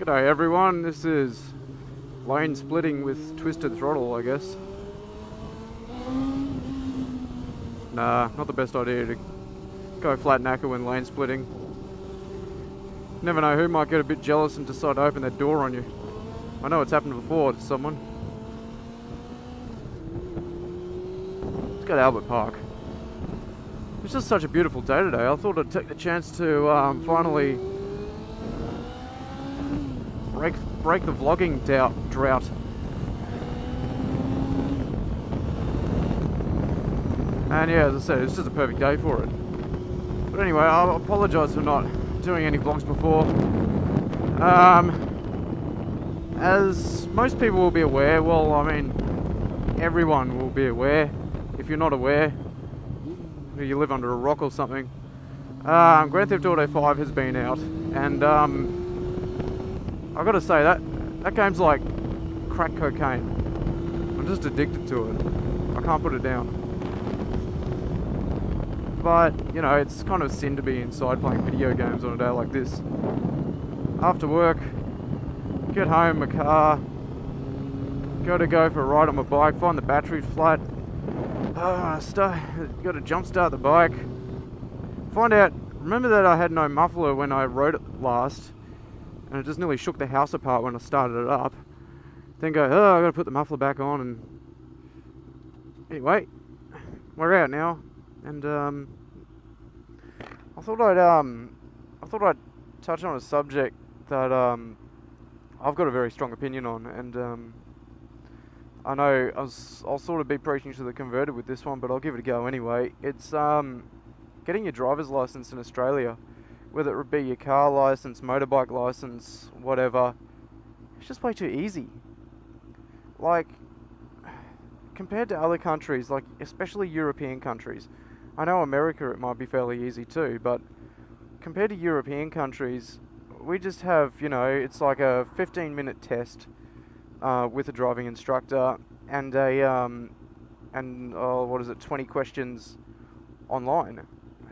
G'day everyone, this is lane splitting with Twysted Throttle, I guess. Nah, not the best idea to go flat knacker when lane splitting. Never know who might get a bit jealous and decide to open their door on you. I know it's happened before to someone. Let's go to Albert Park. It's just such a beautiful day today. I thought I'd take the chance to finally break the vlogging drought. And yeah, as I said, it's just a perfect day for it. But anyway, I apologise for not doing any vlogs before. As most people will be aware, well, I mean, everyone will be aware. If you're not aware, you live under a rock or something. Grand Theft Auto 5 has been out, and I've got to say that game's like crack cocaine. I'm just addicted to it. I can't put it down. But, you know, it's kind of a sin to be inside playing video games on a day like this. After work, get home, my car, go for a ride on my bike, find the battery flat. Got to jump start the bike. Find out, remember that I had no muffler when I rode it last, and it just nearly shook the house apart when I started it up. Then go, oh, I got to put the muffler back on, and anyway, we're out now, and I thought I'd touch on a subject that I've got a very strong opinion on, and I know I'll sort of be preaching to the converted with this one, but I'll give it a go anyway. It's getting your driver's license in Australia, whether it be your car license, motorbike license, whatever. It's just way too easy. Like, compared to other countries, like especially European countries. I know America it might be fairly easy too, but compared to European countries, we just have, you know, it's like a 15-minute test with a driving instructor, and a 20 questions online.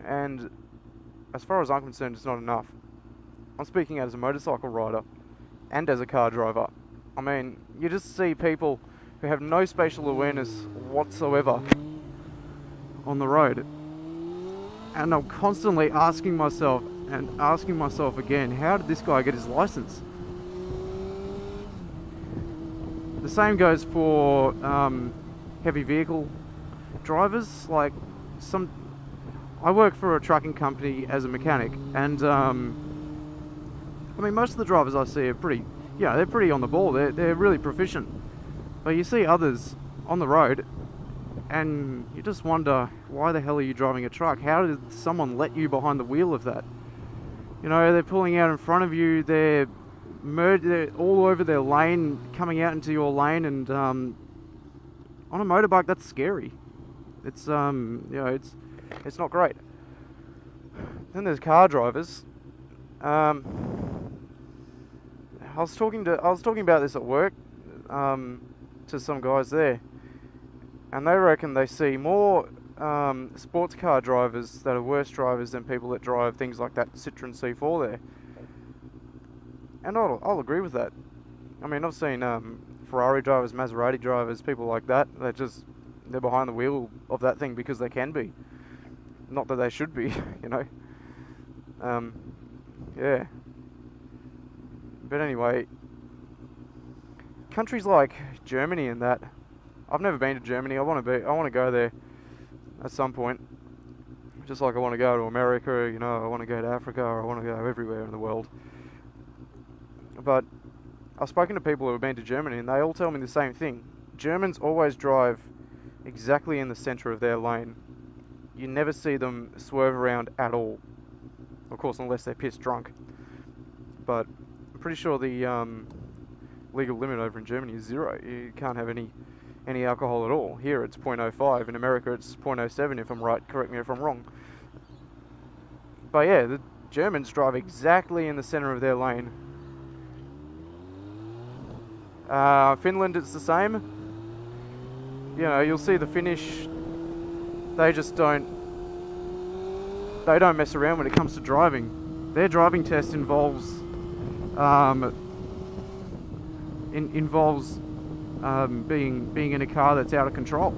And as far as I'm concerned, it's not enough. I'm speaking as a motorcycle rider and as a car driver. I mean, you just see people who have no spatial awareness whatsoever on the road, and I'm constantly asking myself again, how did this guy get his license? The same goes for heavy vehicle drivers. Like, I work for a trucking company as a mechanic, and I mean, most of the drivers I see are pretty, yeah, they're pretty on the ball. They're really proficient. But you see others on the road, and you just wonder, why the hell are you driving a truck? How did someone let you behind the wheel of that? You know, they're pulling out in front of you. They're all over their lane, coming out into your lane, and on a motorbike, that's scary. It's you know, it's not great. Then there's car drivers. I was talking about this at work to some guys there, and they reckon they see more sports car drivers that are worse drivers than people that drive things like that Citroen C4 there. And I'll agree with that. I mean, I've seen Ferrari drivers, Maserati drivers, people like that. They're behind the wheel of that thing because they can be. Not that they should be, you know. Yeah. But anyway, countries like Germany and that. I've never been to Germany. I want to go there at some point. Just like I want to go to America, you know. I want to go to Africa, or I want to go everywhere in the world. But I've spoken to people who have been to Germany, and they all tell me the same thing. Germans always drive exactly in the center of their lane. You never see them swerve around at all. Of course, unless they're pissed drunk. But I'm pretty sure the legal limit over in Germany is 0. You can't have any alcohol at all. Here it's 0.05. In America it's 0.07 if I'm right. Correct me if I'm wrong. But yeah, the Germans drive exactly in the center of their lane. Finland, it's the same. You know, you'll see the Finnish, they don't mess around when it comes to driving. Their driving test involves involves being in a car that's out of control.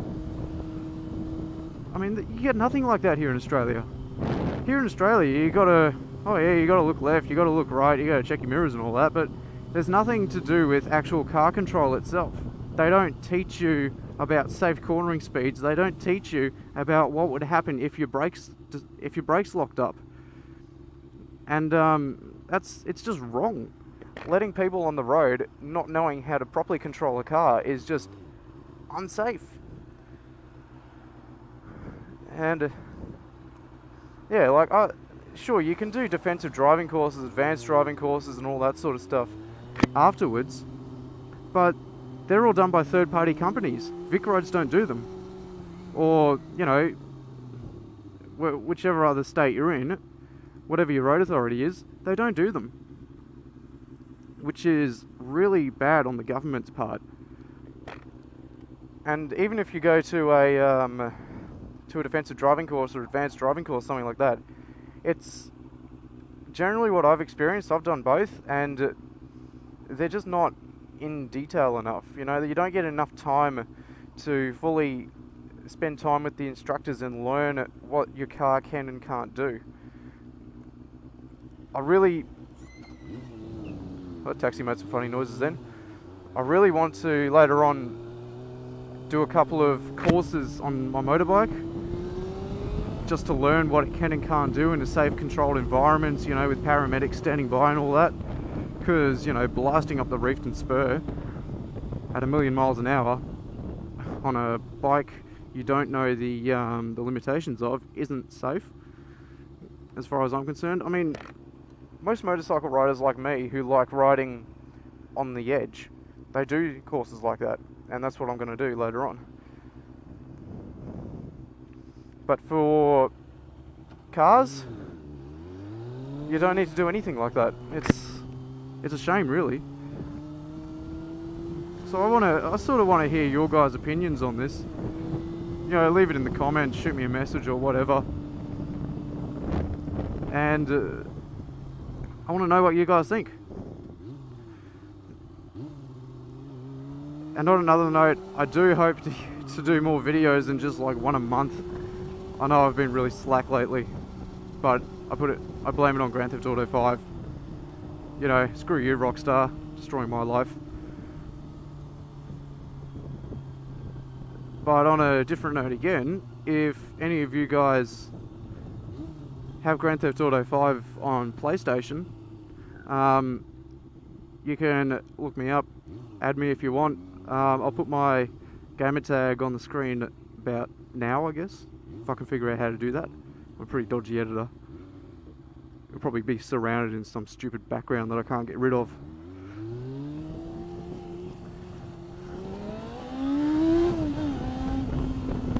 I mean, you get nothing like that here in Australia. Here in Australia, you gotta look left, you gotta look right, you gotta check your mirrors and all that, but there's nothing to do with actual car control itself. They don't teach you about safe cornering speeds. They don't teach you about what would happen if your brakes locked up. And it's just wrong. Letting people on the road not knowing how to properly control a car is just unsafe. And yeah, like, sure, you can do defensive driving courses, advanced driving courses and all that sort of stuff afterwards, but they're all done by third-party companies. Vic Roads don't do them. Or, you know, whichever other state you're in, whatever your road authority is, they don't do them. Which is really bad on the government's part. And even if you go to a defensive driving course or advanced driving course, something like that, it's generally what I've experienced. I've done both, and they're just not in detail enough. You know, you don't get enough time to fully spend time with the instructors and learn what your car can and can't do. That taxi made some funny noises then. I really want to later on do a couple of courses on my motorbike, just to learn what it can and can't do in a safe, controlled environment, you know, with paramedics standing by and all that. Because, you know, blasting up the Reefton Spur at 1,000,000 miles an hour on a bike you don't know the limitations of isn't safe, as far as I'm concerned. I mean, most motorcycle riders like me who like riding on the edge, they do courses like that, and that's what I'm going to do later on. But for cars, you don't need to do anything like that. It's a shame, really. So I sort of want to hear your guys' opinions on this. You know, leave it in the comments, shoot me a message or whatever. And I want to know what you guys think. And on another note, I do hope to do more videos than just like one a month. I know I've been really slack lately, but I blame it on Grand Theft Auto 5. You know, screw you, Rockstar, destroying my life. But on a different note again, if any of you guys have Grand Theft Auto 5 on PlayStation, you can look me up, add me if you want. I'll put my gamer tag on the screen about now, I guess, if I can figure out how to do that. I'm a pretty dodgy editor. It'll probably be surrounded in some stupid background that I can't get rid of.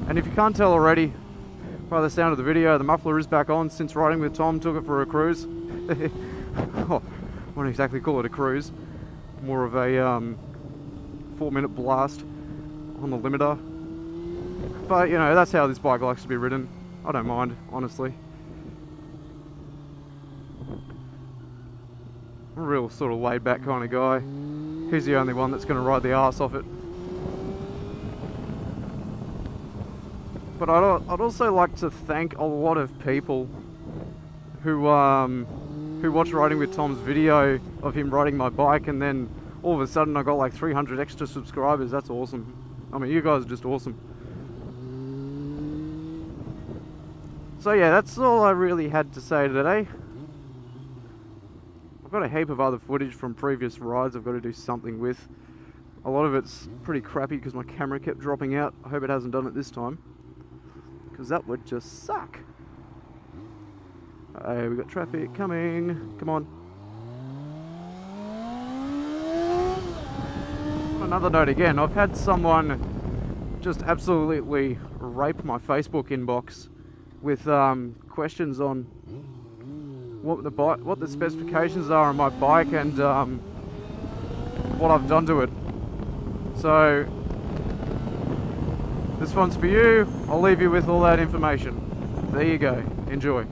And if you can't tell already by the sound of the video, the muffler is back on since riding with Tom took it for a cruise. Oh, I won't exactly call it a cruise, more of a 4-minute blast on the limiter. But you know, that's how this bike likes to be ridden. I don't mind, honestly. I'm a real sort of laid back kind of guy. He's the only one that's going to ride the arse off it. But I'd also like to thank a lot of people who watched Riding with Tom's video of him riding my bike, and then all of a sudden I got like 300 extra subscribers. That's awesome. I mean, you guys are just awesome. So yeah, that's all I really had to say today. I've got a heap of other footage from previous rides I've got to do something with. A lot of it's pretty crappy because my camera kept dropping out. I hope it hasn't done it this time, because that would just suck. Hey, we got traffic coming. Come on. On another note again, I've had someone just absolutely rape my Facebook inbox with questions on what the specifications are on my bike and what I've done to it. So this one's for you. I'll leave you with all that information. There you go. Enjoy.